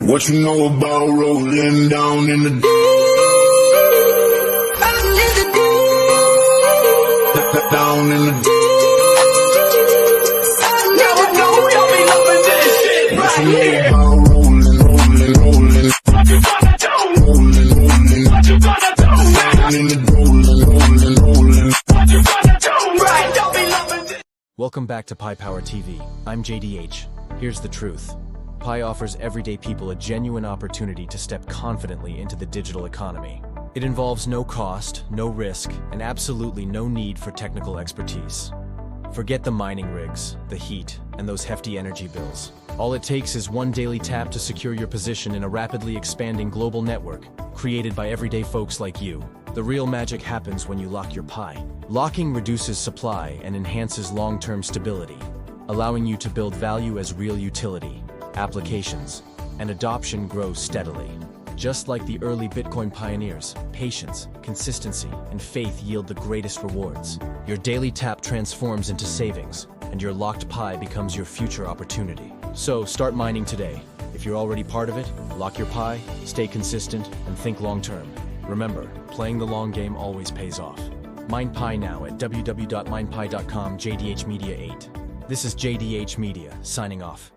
What you know about rolling down in the deep? Down in the deep. Now I know y'all be loving this shit right here. Rolling. What you gonna do? Rolling. What you gonna do? Down in the rolling. What you gonna do? Right, y'all be loving this. Welcome back to Pi Power TV. I'm JDH. Here's the truth. Pi offers everyday people a genuine opportunity to step confidently into the digital economy. It involves no cost, no risk, and absolutely no need for technical expertise. Forget the mining rigs, the heat, and those hefty energy bills. All it takes is one daily tap to secure your position in a rapidly expanding global network created by everyday folks like you. The real magic happens when you lock your Pi. Locking reduces supply and enhances long-term stability, allowing you to build value as real utility, applications, and adoption grows steadily. Just like the early Bitcoin pioneers, patience, consistency, and faith yield the greatest rewards. Your daily tap transforms into savings, and your locked Pi becomes your future opportunity. So start mining today. If you're already part of it, lock your Pi, stay consistent, and think long-term. Remember, playing the long game always pays off. Mine Pi now at www.minepi.com. JDHmedia 8. This is JDH Media, signing off.